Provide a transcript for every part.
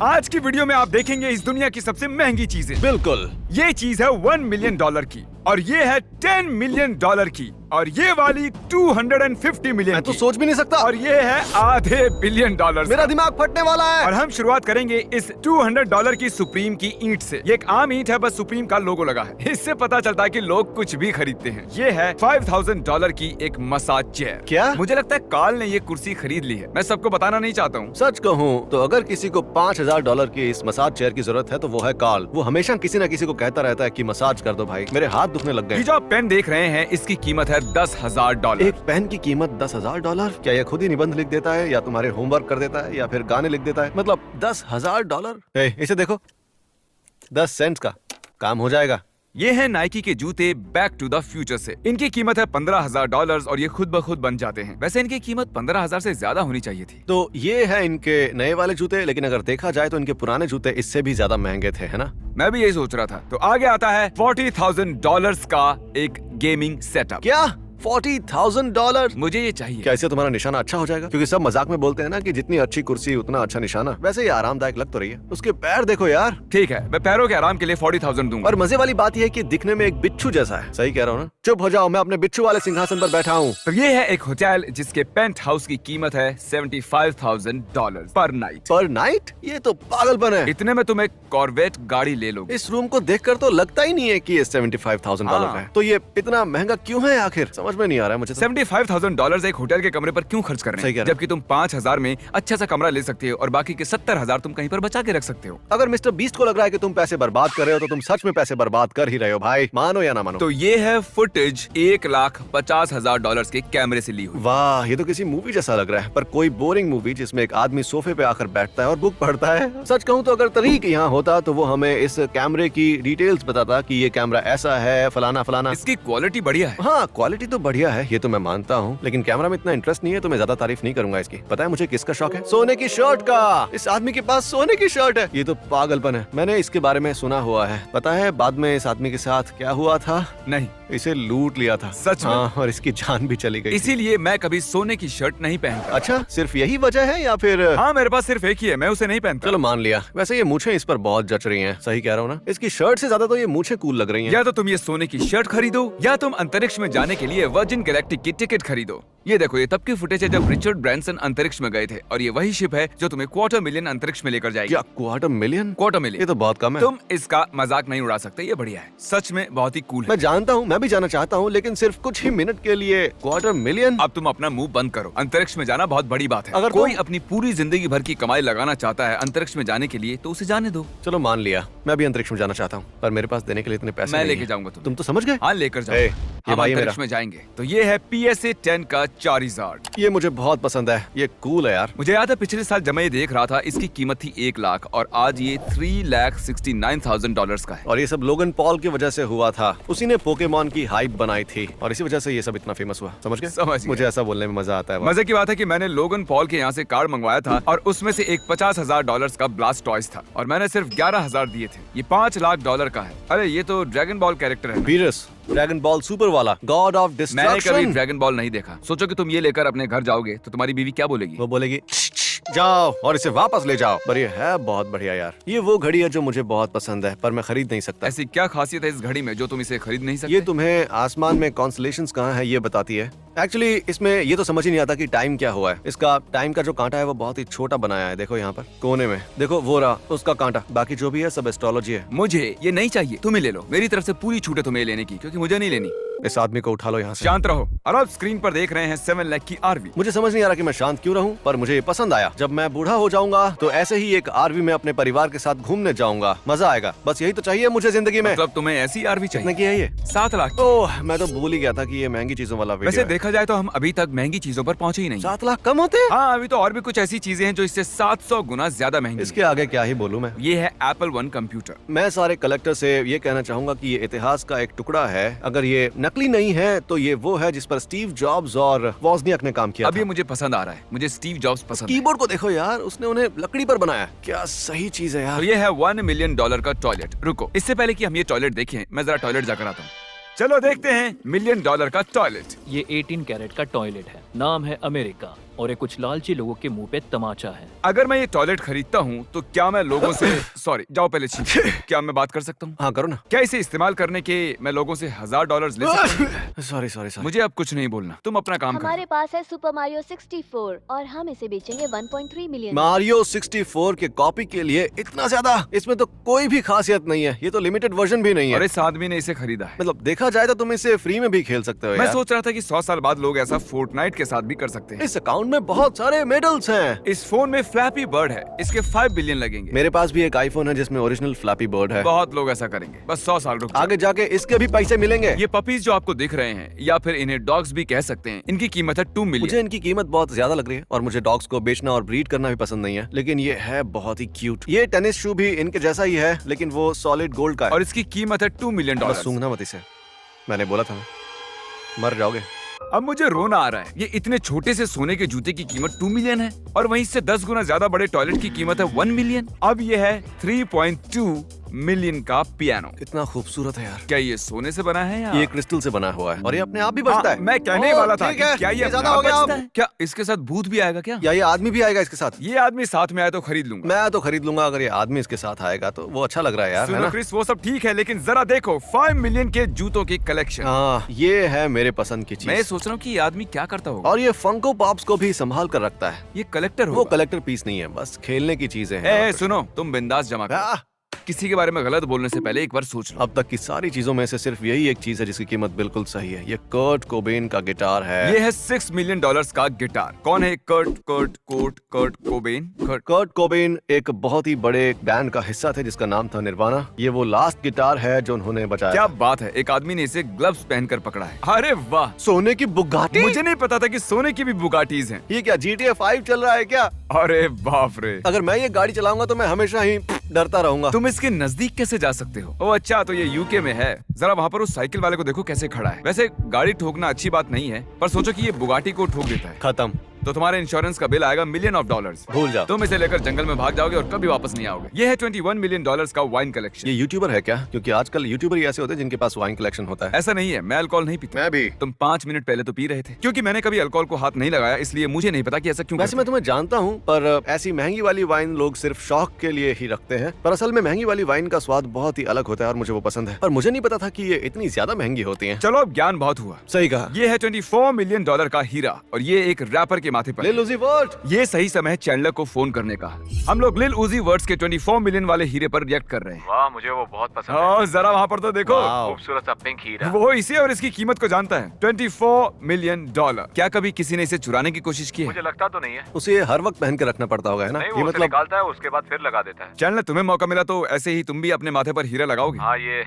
आज की वीडियो में आप देखेंगे इस दुनिया की सबसे महंगी चीजें। बिल्कुल। ये चीज है $1 मिलियन की और ये है $10 मिलियन की और ये वाली $250 मिलियन मैं तो सोच भी नहीं सकता। और ये है $500 बिलियन। मेरा दिमाग फटने वाला है। और हम शुरुआत करेंगे इस $200 की सुप्रीम की ईंट से। ये एक आम ईंट है, बस सुप्रीम का लोगो लगा है। इससे पता चलता है कि लोग कुछ भी खरीदते हैं। ये है $5000 की एक मसाज चेयर। क्या? मुझे लगता है कार्ल ने ये कुर्सी खरीद ली है। मैं सबको बताना नहीं चाहता हूँ। सच कहूँ तो अगर किसी को $5000 की इस मसाज चेयर की जरूरत है तो वो है कार्ल। वो हमेशा किसी न किसी को कहता रहता है कि मसाज कर दो भाई, मेरे हाथ दुखने लग ये गए। जो आप पेन देख रहे हैं इसकी कीमत है $10,000। एक पेन की कीमत $10,000? क्या ये खुद ही निबंध लिख देता है या तुम्हारे होमवर्क कर देता है या फिर गाने लिख देता है? मतलब $10,000? इसे देखो, 10 सेंट्स का काम हो जाएगा। ये है नाइकी के जूते बैक टू द फ्यूचर से। इनकी कीमत है $15,000 और ये खुद ब खुद बन जाते हैं। वैसे इनकी कीमत 15,000 से ज्यादा होनी चाहिए थी। तो ये है इनके नए वाले जूते, लेकिन अगर देखा जाए तो इनके पुराने जूते इससे भी ज्यादा महंगे थे, है ना? मैं भी यही सोच रहा था। तो आगे आता है $40,000 का एक गेमिंग सेटअप। क्या $40,000? मुझे ये चाहिए। क्या इससे तुम्हारा निशाना अच्छा हो जाएगा? क्योंकि सब मजाक में बोलते हैं ना कि जितनी अच्छी कुर्सी उतना अच्छा निशाना। वैसे ये आरामदायक लग तो रही है। उसके पैर देखो यार। ठीक है, मैं पैरों के आराम के लिए 40,000 दूंगा। और मजे वाली बात यह है कि दिखने में एक बिच्छू जैसा है। सही कह रहा हूँ ना? चुप हो जाओ, मैं अपने बिच्छू वाले सिंहासन पर बैठा हूँ। तो ये है एक होटल जिसके पेंट हाउस की कीमत है $75,000 पर नाइट। पर नाइट? ये तो पागलपन है। इतने में तुम एक कॉर्वेट गाड़ी ले लोगे। इस रूम को देखकर तो लगता ही नहीं है कि ये $75,000 का है। तो ये इतना महंगा क्यों है आखिर? समझ में नहीं आ रहा है मुझे तो। $75,000 एक होटल के कमरे पर क्यों खर्च कर रहे हैं? जबकि तुम 5,000 में अच्छा सा कमरा ले सकते हो और बाकी के 70,000 तुम कहीं पर बचा के रख सकते हो। अगर मिस्टर बीस्ट को लग रहा है कि तुम पैसे बर्बाद कर रहे हो तो तुम सच में पैसे बर्बाद कर ही रहे हो भाई, मानो या ना मानो। तो ये है फुटेज $1,50,000 के कैमरे से ली हुई। वाह, ये तो किसी मूवी जैसा लग रहा है, पर कोई बोरिंग मूवी जिसमें एक आदमी सोफे पे आकर बैठता है और बुक पढ़ता है। सच कहूँ तो अगर तरीक यहाँ होता तो वो हमें इस कैमरे की डिटेल्स बताता कि ये कैमरा ऐसा है, फलाना फलाना। इसकी क्वालिटी बढ़िया है। हाँ, क्वालिटी तो बढ़िया है, ये तो मैं मानता हूँ, लेकिन कैमरा में इतना इंटरेस्ट नहीं है तो मैं ज्यादा तारीफ नहीं करूंगा इसकी। पता है मुझे किसका शौक है? सोने की शर्ट का। इस आदमी के पास सोने की शर्ट है। ये तो पागलपन है। मैंने इसके बारे में सुना हुआ है। पता है बाद में इस आदमी के साथ क्या हुआ था? नहीं, इसे लूट लिया था। सच में? हाँ, और इसकी जान भी चली गई। इसीलिए मैं कभी सोने की शर्ट नहीं पहनता। अच्छा, सिर्फ यही वजह है या फिर? हाँ, मेरे पास सिर्फ एक ही है, मैं उसे नहीं पहनता। चलो मान लिया। वैसे ये मूछें इस पर बहुत जच रही हैं। सही कह रहा हूँ ना? इसकी शर्ट से ज्यादा तो ये मूछें कूल लग रही हैं। या तो तुम ये सोने की शर्ट खरीदो या तुम अंतरिक्ष में जाने के लिए वर्जिन गैलेक्टिक की टिकट खरीदो। ये देखो, ये तब की फुटेज है जब रिचर्ड ब्रैंसन अंतरिक्ष में गए थे और ये वही शिप है जो तुम्हें $250,000 अंतरिक्ष में लेकर जाएगी। क्या $250,000? $250,000? ये तो बहुत कम है। तुम इसका मजाक नहीं उड़ा सकते, ये बढ़िया है। सच में बहुत ही कूल है। मैं जानता हूँ, मैं भी जाना चाहता हूँ, लेकिन सिर्फ कुछ ही मिनट के लिए $250,000? अब तुम अपना मुंह बंद करो। अंतरिक्ष में जाना बहुत बड़ी बात है। अगर कोई अपनी पूरी जिंदगी भर की कमाई लगाना चाहता है अंतरिक्ष में जाने के लिए तो उसे जाने दो। चलो मान लिया, मैं भी अंतरिक्ष में जाना चाहता हूँ, पर मेरे पास देने के लिए इतने पैसे मैं नहीं लेके हैं। जाऊंगा तुम तो समझ गए? हाँ, लेकर जाओ। ये हम भाई अंतरिक्ष में जाएंगे। तो ये है PSA 10 का चारिज़ार्ड। ये मुझे बहुत पसंद है, ये कूल है यार। मुझे याद है पिछले साल जब मैं ये देख रहा था इसकी कीमत थी 1 लाख और आज ये $3,69,000 का है। और ये सब लोगन पॉल की वजह से हुआ था। उसी ने पोकेमॉन की हाइप बनाई थी और इसी वजह से ये सब इतना फेमस हुआ। समझ गए? समझ गया। मुझे ऐसा बोलने में मजा आता है। मजे की बात है कि मैंने लोगन पॉल के यहाँ से कार्ड मंगवाया था और उसमें से एक $50,000 का ब्लास्ट टॉयज था और मैंने सिर्फ 11,000 दिए थे। ये $5 लाख का है। अरे ये तो ड्रैगन बॉल कैरेक्टर है। वीरस, ड्रैगन बॉल सुपर वाला, गॉड ऑफ मैंने डिस्ट्रक्शन। कभी ड्रैगन बॉल नहीं देखा। सोचो कि तुम ये लेकर अपने घर जाओगे तो तुम्हारी बीवी क्या बोलेगी? वो बोलेगी जाओ और इसे वापस ले जाओ। पर ये है बहुत बढ़िया यार। ये वो घड़ी है जो मुझे बहुत पसंद है, पर मैं खरीद नहीं सकता। ऐसी क्या खासियत है इस घड़ी में जो तुम इसे खरीद नहीं सकते? ये तुम्हें आसमान में कॉन्स्टलेशंस कहाँ है ये बताती है। एक्चुअली इसमें ये तो समझ ही नहीं आता कि टाइम क्या हुआ है। इसका टाइम का जो कांटा है वो बहुत ही छोटा बनाया है। देखो यहाँ पर कोने में, देखो वो रहा उसका कांटा। बाकी जो भी है सब एस्ट्रोलॉजी है। मुझे ये नहीं चाहिए, तुम ही ले लो। मेरी तरफ से पूरी छूट है तुम्हें लेने की, क्योंकि मुझे नहीं लेनी। इस आदमी को उठा लो यहाँ से। शांत रहो। और आप स्क्रीन पर देख रहे हैं 7 लाख की RV। मुझे समझ नहीं आ रहा कि मैं शांत क्यों रहूं, पर मुझे ये पसंद आया। जब मैं बूढ़ा हो जाऊंगा तो ऐसे ही एक RV में अपने परिवार के साथ घूमने जाऊंगा, मजा आएगा। बस यही तो चाहिए मुझे जिंदगी में। मतलब तुम्हें ऐसी RV चाहिए? कितने की है ये? 7 लाख। ओह, मैं तो भूल ही गया था कि ये महंगी चीजों वाला वीडियो वैसे है। देखा जाए तो हम अभी तक महंगी चीजों पर पहुंचे ही नहीं। 7 लाख कम होते हैं? हाँ, अभी तो और भी कुछ ऐसी चीजें हैं जो इससे 700 गुना ज्यादा महंगी। इसके आगे क्या ही बोलूं मैं। ये है Apple One कंप्यूटर। मैं सारे कलेक्टर से ये कहना चाहूंगा कि ये इतिहास का एक टुकड़ा है। अगर ये नकली नहीं है तो ये वो है जिस पर स्टीव जॉब्स और वॉज़नियाक ने काम किया अब था। ये मुझे पसंद आ रहा है। मुझे स्टीव जॉब्स पसंद है। कीबोर्ड को देखो यार, उसने उन्हें लकड़ी पर बनाया। क्या सही चीज है यार। तो ये है $1 मिलियन का टॉयलेट। रुको, इससे पहले कि हम ये टॉयलेट देखें, मैं जरा टॉयलेट जाकर आता हूँ। चलो देखते हैं $1 मिलियन का टॉयलेट। ये 18 कैरेट का टॉयलेट है, नाम है अमेरिका। और ये कुछ लालची लोगों के मुंह पे तमाचा है। अगर मैं ये टॉयलेट खरीदता हूँ तो क्या मैं लोगों से सॉरी जाओ पहले छींको। क्या मैं बात कर सकता हूँ? हाँ करो ना। क्या इसे इस्तेमाल करने के मैं लोगों से $1000 ले सकता हूँ? Sorry sorry sorry. मुझे अब कुछ नहीं बोलना, तुम अपना काम हमारे करो। पास है सुपर मारियो 64 और हम इसे बेचेंगे 1.3 मिलियन। मारियो 64 के कॉपी के लिए इतना ज्यादा? इसमें तो कोई भी खासियत नहीं है, ये तो लिमिटेड वर्जन भी नहीं और है। इस आदमी ने इसे खरीदा है। मतलब देखा जाए तो तुम इसे फ्री में भी खेल सकते हो मैं यार। सोच रहा था कि 100 साल बाद लोग ऐसा फोर्टनाइट के साथ भी कर सकते हैं। इस अकाउंट में बहुत सारे मेडल्स हैं। इस फोन में फ्लैपी बर्ड है, इसके 5 बिलियन लगेंगे। मेरे पास भी एक आईफोन है जिसमें ओरिजिनल फ्लैपी बर्ड है। बहुत लोग ऐसा करेंगे, बस 100 साल रुक जाओ। आगे जाके इसके भी पैसे मिलेंगे। ये पपीज जो आपको दिख रहे हैं, या फिर इन्हें डॉग्स भी कह सकते हैं, इनकी कीमत है 2 मिलियन। मुझे इनकी कीमत बहुत ज्यादा लग रही है और मुझे डॉग्स को बेचना और ब्रीड करना भी पसंद नहीं है, लेकिन ये है बहुत ही क्यूट। ये टेनिस शू भी इनके जैसा ही है, लेकिन वो सॉलिड गोल्ड का है। और इसकी कीमत है $2 मिलियन। बस सूंघना मत इसे, मैंने बोला था मर जाओगे। अब मुझे रोना आ रहा है। ये इतने छोटे से सोने के जूते की कीमत 2 मिलियन है और वहीं से 10 गुना ज्यादा बड़े टॉयलेट की कीमत है 1 मिलियन। अब ये है 3.2 मिलियन का पियानो। कितना खूबसूरत है यार। क्या ये सोने से बना है या ये क्रिस्टल से बना हुआ है और ये अपने आप भी बजता हाँ, है। मैं कहने ओह, वाला था ठीक है, कि क्या ये ज्यादा अपने हो आप गया बजता अब। है? क्या इसके साथ भूत भी आएगा क्या? या ये आदमी भी आएगा इसके साथ? ये आदमी साथ में आए तो खरीद लूंगा। मैं तो खरीद लूंगा अगर ये आदमी इसके साथ आएगा तो। वो अच्छा लग रहा है यार, है सुनो ना? क्रिस, वो सब ठीक है, लेकिन जरा देखो 5 मिलियन के जूतों की कलेक्शन। हाँ, ये है मेरे पसंद की मैं चीज। सोच रहा हूँ कि ये आदमी क्या करता होगा। और ये फंको पॉप्स को भी संभाल कर रखता है। ये कलेक्टर वो होगा। कलेक्टर पीस नहीं है, बस खेलने की चीजें ए, हैं। सुनो, तुम बिंदास जमा करो। आह, किसी के बारे में गलत बोलने से पहले एक बार सोच लो। अब तक की सारी चीजों में से सिर्फ यही एक चीज है जिसकी कीमत बिल्कुल सही है। ये कर्ट कोबेन का गिटार है। ये है $6 मिलियन का गिटार। कौन है कर्ट कोबेन? कर्ट कोबेन एक बहुत ही बड़े बैंड का हिस्सा थे जिसका नाम था निर्वाणा। ये वो लास्ट गिटार है जो उन्होंने बचाया। क्या बात है, एक आदमी ने इसे ग्लव्स पहनकर पकड़ा है। अरे वाह, सोने की बुगाटी? मुझे नहीं पता था कि सोने की भी बुगाटीज हैं। ये क्या GTA 5 चल रहा है क्या? अरे बाप रे, अगर मैं ये गाड़ी चलाऊंगा तो मैं हमेशा ही डरता रहूंगा। तुम इसके नजदीक कैसे जा सकते हो? ओह अच्छा, तो ये यूके में है। जरा वहाँ पर उस साइकिल वाले को देखो कैसे खड़ा है। वैसे गाड़ी ठोकना अच्छी बात नहीं है, पर सोचो कि ये बुगाटी को ठोक देता है खत्म, तो तुम्हारे इंश्योरेंस का बिल आएगा $1 मिलियन। भूल जाओ। तुम इसे लेकर जंगल में भाग जाओगे और कभी वापस नहीं आओगे। ये है $21 मिलियन का वाइन कलेक्शन। ये यूट्यूबर है क्या? क्योंकि आजकल यूट्यूबर ही ऐसे होते हैं जिनके पास वाइन कलेक्शन होता है। ऐसा नहीं है, मैं अल्कोहल नहीं पीता। मैं भी। तुम 5 मिनट पहले तो पी रहे थे। क्योंकि मैंने कभी अल्कोहल को हाथ नहीं लगाया, इसलिए मुझे नहीं पता कि ऐसा क्यों वैसे करते मैं तुम्हें जानता हूँ, पर ऐसी महंगी वाली वाइन लोग सिर्फ शौक के लिए ही रखते हैं। पर असल में महंगी वाली वाइन का स्वाद बहुत ही अलग होता है और मुझे वो पसंद है। पर मुझे नहीं पता था कि ये इतनी ज्यादा महंगी होती हैं। चलो अब ज्ञान बहुत हुआ। सही कहा। ये है $24 मिलियन का हीरा और ये एक रैपर के माथे पर है। लिल उज़ी वर्ट। ये सही समय है चैंडलर को फोन करने का। हम लोग लिल उज़ी वर्ड्स के 24 मिलियन वाले हीरे पर रिएक्ट कर रहे हैं। वाह, मुझे वो बहुत पसंद है। हाँ, जरा वहाँ पर तो देखो। वाओ। खूबसूरत सा पिंक हीरा। वो इसे और इसकी कीमत को जानता है, $24 मिलियन। क्या कभी किसी ने इसे चुराने की कोशिश की है? मुझे लगता तो नहीं है। उसे ये हर वक्त पहन के रखना पड़ता होगा, है ना? नहीं, ये वो उसे मतलब निकालता है, उसके बाद फिर लगा देता है। चैंडलर, तुम्हें मौका मिला तो ऐसे ही तुम भी अपने माथे पर हीरा लगाओगे? हाँ, ये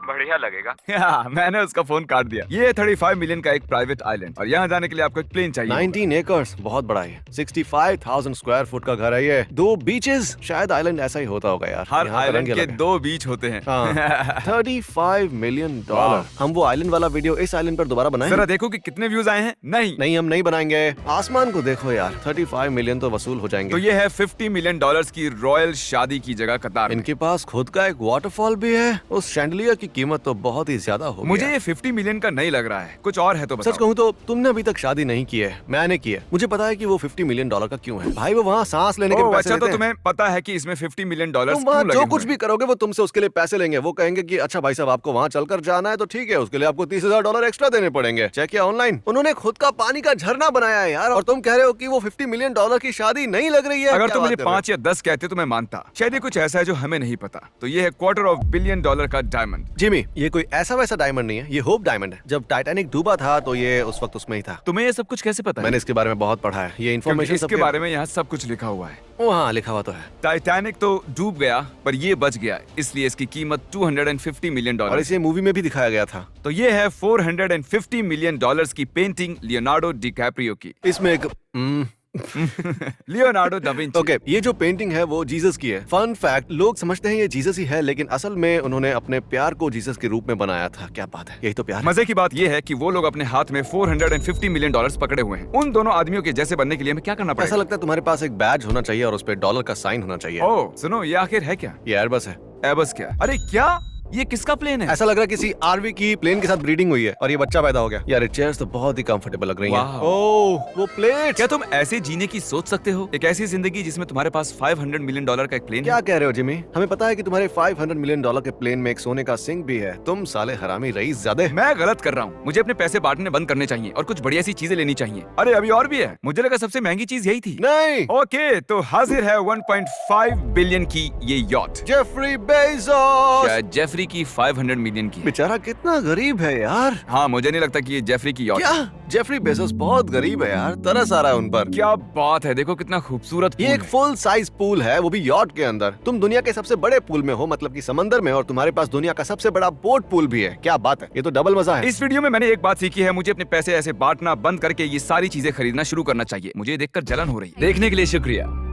बढ़िया लगेगा। मैंने उसका फोन काट दिया। ये है 35 मिलियन का एक प्राइवेट आइलैंड और यहाँ जाने के लिए आपको एक प्लेन चाहिए। 19 एकर्स, बहुत बड़ा है। 65,000 स्क्वायर फुट का घर है ये। 2 बीचेस, शायद आइलैंड ऐसा ही होता होगा यार। हर यहाँ का आइलैंड रंग के अलग है। 2 बीच होते हैं। हाँ। $35 मिलियन। वाह। हम वो आइलैंड वाला वीडियो इस आइलैंड पर दोबारा बनाएं? जरा देखो कि कितने व्यूज आए हैं। नहीं, नहीं, हम नहीं बनाएंगे। आसमान को देखो यार, 35 मिलियन तो वसूल हो जाएंगे। तो ये है $50 मिलियन की रॉयल शादी की जगह कतार में। इनके पास खुद का एक वाटरफॉल भी है। उस शैंडलियर की कीमत तो बहुत ही ज्यादा हो मुझे गया। ये 50 मिलियन का नहीं लग रहा है, कुछ और है तो बताओ। सच कहूँ तो तुमने अभी तक शादी नहीं की है, मैंने की है। मुझे पता है कि वो $50 मिलियन का क्यों है। भाई वो वहाँ सांस लेने के ओह, पैसे अच्छा, तो लेते हैं। तुम्हें पता है कि इसमें $50 मिलियन तुम वहाँ जो कुछ भी करोगे वो तुमसे उसके लिए पैसे लेंगे। वो कहेंगे कि अच्छा भाई साहब, आपको वहाँ चलकर जाना है तो ठीक है, उसके लिए आपको $30,000 एक्स्ट्रा देने पड़ेंगे। चेक किया ऑनलाइन, उन्होंने खुद का पानी का झरना बनाया है यार। और तुम कह रहे हो कि वो $50 मिलियन की शादी नहीं लग रही है। अगर क्या तुम मुझे बात कर रहे हो? 5 या 10 कहते तो मैं मानता। शायद ये कुछ ऐसा है जो हमें नहीं पता। तो ये है $250 बिलियन का डायमंड। जिमी, ये कोई ऐसा वैसा डायमंड नहीं है, ये होप डायमंड है। जब टाइटैनिक डूबा था तो ये उस वक्त उसमें ही था। तुम्हें ये सब कुछ कैसे पता है? मैंने इसके बारे में बहुत पढ़ा है। ये क्योंकि इन्फॉर्मेशन इसके बारे में यहाँ सब कुछ लिखा हुआ है। वहाँ लिखा हुआ तो है। टाइटैनिक तो डूब गया पर ये बच गया, इसलिए इसकी कीमत $250 मिलियन। और इसे मूवी में भी दिखाया गया था। तो ये है $450 मिलियन की पेंटिंग लियोनार्डो डिकैप्रियो की। इसमें एक लियोनार्डो दा विंची। ओके, ये जो पेंटिंग है वो जीसस की है। फन फैक्ट, लोग समझते हैं ये जीसस ही है, लेकिन असल में उन्होंने अपने प्यार को जीसस के रूप में बनाया था। क्या बात है, यही तो प्यार है। मजे की बात ये है कि वो लोग अपने हाथ में $450 मिलियन पकड़े हुए हैं। उन दोनों आदमियों के जैसे बनने के लिए हमें क्या करना ऐसा पड़ेगा? लगता है तुम्हारे पास एक बैज होना चाहिए और उस पे डॉलर का साइन होना चाहिए। ओह सुनो, ये आखिर है क्या? ये एयरबस है। एबस क्या? अरे क्या ये किसका प्लेन है? ऐसा लग रहा है किसी आरवी की प्लेन के साथ ब्रीडिंग हुई है और ये बच्चा पैदा हो गया। यार ये चेयर्स तो बहुत ही कंफर्टेबल लग रही हैं। वाह। ओह वो प्लेट। क्या तुम ऐसे जीने की सोच सकते हो? एक ऐसी जिंदगी जिसमें तुम्हारे पास $500 मिलियन का एक प्लेन क्या है? कह रहे हो जिमी? हमें पता है कि तुम्हारे $500 मिलियन के प्लेन में एक सोने का सिंक भी है। तुम साले हरामी रईस ज़्यादा। मैं गलत कर रहा हूँ। मुझे अपने पैसे बांटने बंद करने चाहिए और कुछ बढ़िया सी चीजें लेनी चाहिए। अरे अभी और भी है। मुझे लगा सबसे महंगी चीज यही थी। नहीं, ओके, तो हाजिर है 1.5 बिलियन की ये यॉट। Jeffrey Bezos. शायद जेफरी की 500 मिलियन की है। बेचारा कितना गरीब है यार। हाँ, मुझे नहीं लगता कि ये जेफरी की यॉट क्या? है। जेफरी बेजोस बहुत गरीब है यार, तरस आ रहा है उन पर। क्या बात है, देखो कितना खूबसूरत ये pool एक है। फुल साइज पूल है, वो भी यॉट के अंदर। तुम दुनिया के सबसे बड़े पूल में हो, मतलब कि समंदर में, और तुम्हारे पास दुनिया का सबसे बड़ा बोट पूल भी है। क्या बात है, ये तो डबल मजा है। इस वीडियो में मैंने एक बात सीखी है, मुझे अपने पैसे ऐसे बांटना बंद करके ये सारी चीजें खरीदना शुरू करना चाहिए। मुझे ये देखकर जलन हो रही है। देखने के लिए शुक्रिया।